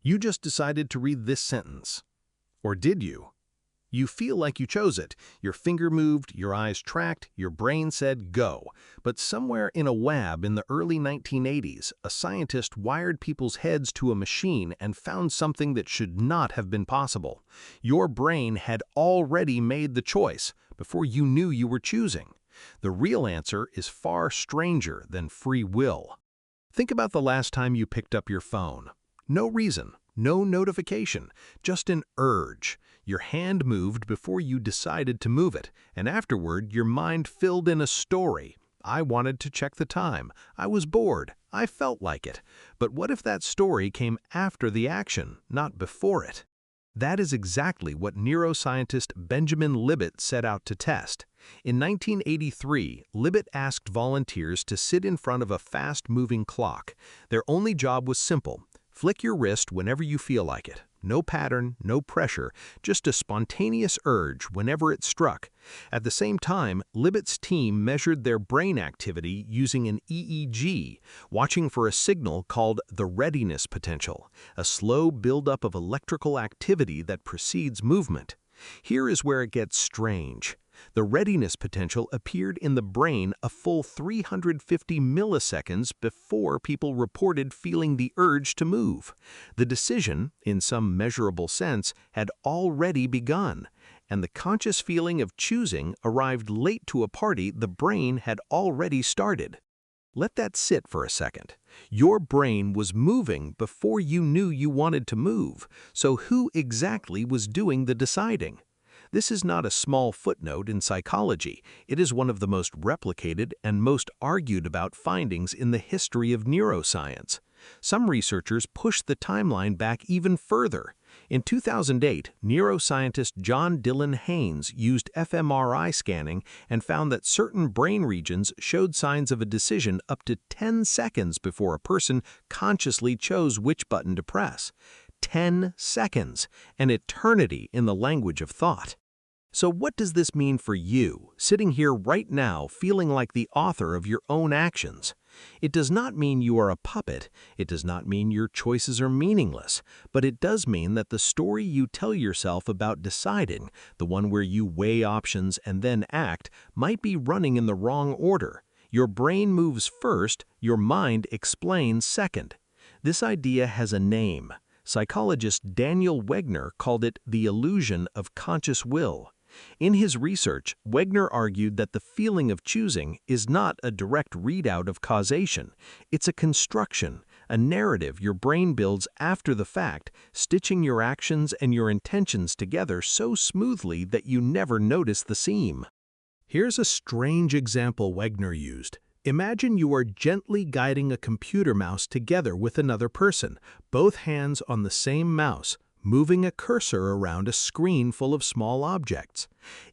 You just decided to read this sentence. Or did you? You feel like you chose it. Your finger moved, your eyes tracked, your brain said go. But somewhere in a lab in the early 1980s, a scientist wired people's heads to a machine and found something that should not have been possible. Your brain had already made the choice before you knew you were choosing. The real answer is far stranger than free will. Think about the last time you picked up your phone. No reason, no notification, just an urge. Your hand moved before you decided to move it, and afterward your mind filled in a story. I wanted to check the time. I was bored. I felt like it. But what if that story came after the action, not before it? That is exactly what neuroscientist Benjamin Libet set out to test. In 1983, Libet asked volunteers to sit in front of a fast-moving clock. Their only job was simple: flick your wrist whenever you feel like it. No pattern, no pressure, just a spontaneous urge whenever it struck. At the same time, Libet's team measured their brain activity using an EEG, watching for a signal called the readiness potential, a slow buildup of electrical activity that precedes movement. Here is where it gets strange. The readiness potential appeared in the brain a full 350 milliseconds before people reported feeling the urge to move. The decision, in some measurable sense, had already begun, and the conscious feeling of choosing arrived late to a party the brain had already started. Let that sit for a second. Your brain was moving before you knew you wanted to move, so who exactly was doing the deciding? This is not a small footnote in psychology. It is one of the most replicated and most argued about findings in the history of neuroscience. Some researchers pushed the timeline back even further. In 2008, neuroscientist John-Dylan Haynes used fMRI scanning and found that certain brain regions showed signs of a decision up to 10 seconds before a person consciously chose which button to press. 10 seconds, an eternity in the language of thought. So what does this mean for you, sitting here right now feeling like the author of your own actions? It does not mean you are a puppet. It does not mean your choices are meaningless. But it does mean that the story you tell yourself about deciding, the one where you weigh options and then act, might be running in the wrong order. Your brain moves first, your mind explains second. This idea has a name. Psychologist Daniel Wegner called it the illusion of conscious will. In his research, Wegner argued that the feeling of choosing is not a direct readout of causation. It's a construction, a narrative your brain builds after the fact, stitching your actions and your intentions together so smoothly that you never notice the seam. Here's a strange example Wegner used. Imagine you are gently guiding a computer mouse together with another person, both hands on the same mouse, moving a cursor around a screen full of small objects.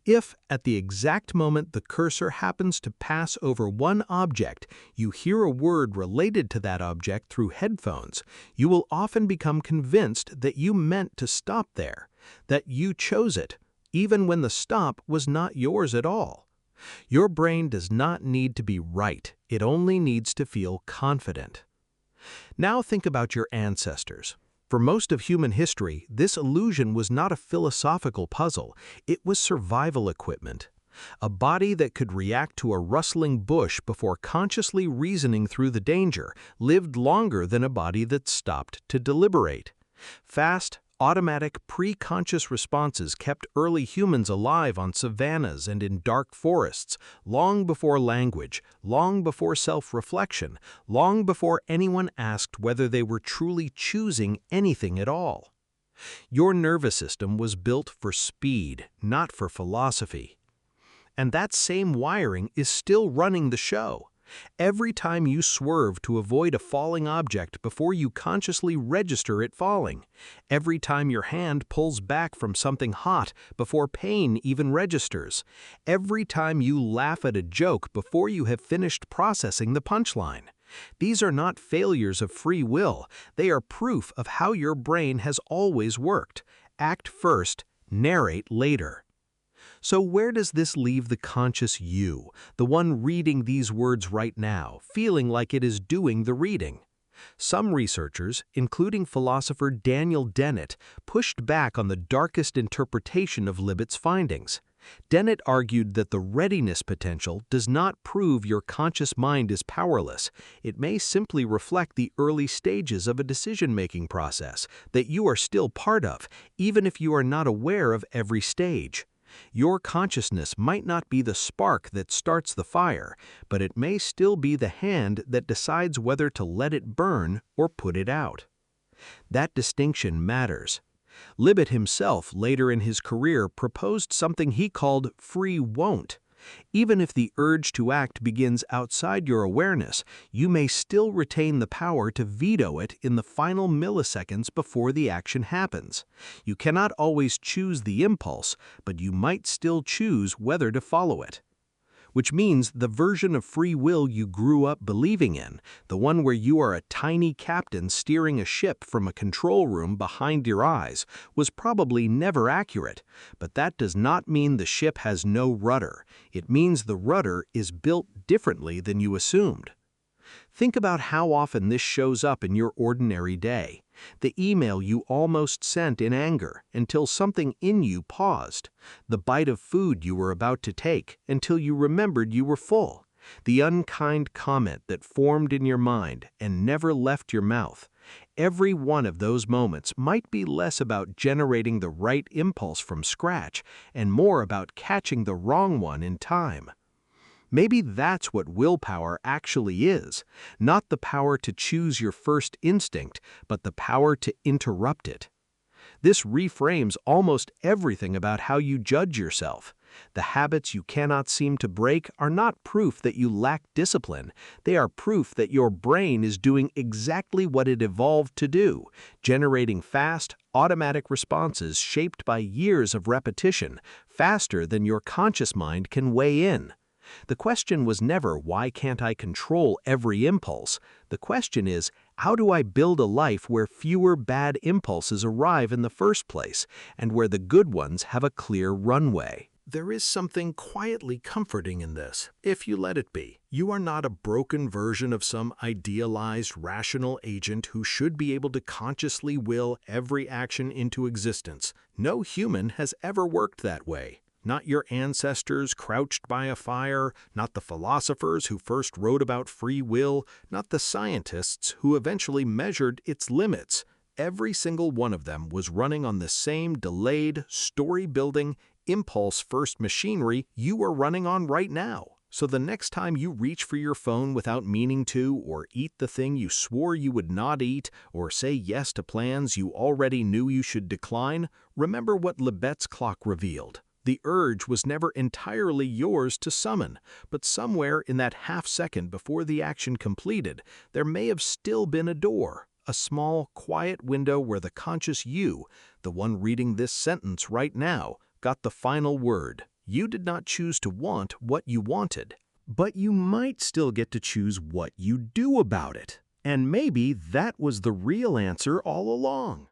If, at the exact moment the cursor happens to pass over one object, you hear a word related to that object through headphones, you will often become convinced that you meant to stop there, that you chose it, even when the stop was not yours at all. Your brain does not need to be right, it only needs to feel confident. Now think about your ancestors. For most of human history, this illusion was not a philosophical puzzle, it was survival equipment. A body that could react to a rustling bush before consciously reasoning through the danger lived longer than a body that stopped to deliberate. Fast, automatic, pre-conscious responses kept early humans alive on savannas and in dark forests, long before language, long before self-reflection, long before anyone asked whether they were truly choosing anything at all. Your nervous system was built for speed, not for philosophy. And that same wiring is still running the show. Every time you swerve to avoid a falling object before you consciously register it falling, every time your hand pulls back from something hot before pain even registers, every time you laugh at a joke before you have finished processing the punchline. These are not failures of free will, they are proof of how your brain has always worked. Act first, narrate later. So where does this leave the conscious you, the one reading these words right now, feeling like it is doing the reading? Some researchers, including philosopher Daniel Dennett, pushed back on the darkest interpretation of Libet's findings. Dennett argued that the readiness potential does not prove your conscious mind is powerless. It may simply reflect the early stages of a decision-making process that you are still part of, even if you are not aware of every stage. Your consciousness might not be the spark that starts the fire, but it may still be the hand that decides whether to let it burn or put it out. That distinction matters. Libet himself, later in his career, proposed something he called free won't. Even if the urge to act begins outside your awareness, you may still retain the power to veto it in the final milliseconds before the action happens. You cannot always choose the impulse, but you might still choose whether to follow it. Which means the version of free will you grew up believing in, the one where you are a tiny captain steering a ship from a control room behind your eyes, was probably never accurate. But that does not mean the ship has no rudder. It means the rudder is built differently than you assumed. Think about how often this shows up in your ordinary day. The email you almost sent in anger until something in you paused. The bite of food you were about to take until you remembered you were full. The unkind comment that formed in your mind and never left your mouth. Every one of those moments might be less about generating the right impulse from scratch and more about catching the wrong one in time. Maybe that's what willpower actually is, not the power to choose your first instinct, but the power to interrupt it. This reframes almost everything about how you judge yourself. The habits you cannot seem to break are not proof that you lack discipline. They are proof that your brain is doing exactly what it evolved to do, generating fast, automatic responses shaped by years of repetition, faster than your conscious mind can weigh in. The question was never, why can't I control every impulse? The question is, how do I build a life where fewer bad impulses arrive in the first place, and where the good ones have a clear runway? There is something quietly comforting in this, if you let it be. You are not a broken version of some idealized, rational agent who should be able to consciously will every action into existence. No human has ever worked that way. Not your ancestors crouched by a fire, not the philosophers who first wrote about free will, not the scientists who eventually measured its limits. Every single one of them was running on the same delayed, story-building, impulse-first machinery you are running on right now. So the next time you reach for your phone without meaning to, or eat the thing you swore you would not eat, or say yes to plans you already knew you should decline, remember what Libet's clock revealed. The urge was never entirely yours to summon, but somewhere in that half-second before the action completed, there may have still been a door, a small, quiet window where the conscious you, the one reading this sentence right now, got the final word. You did not choose to want what you wanted, but you might still get to choose what you do about it. And maybe that was the real answer all along.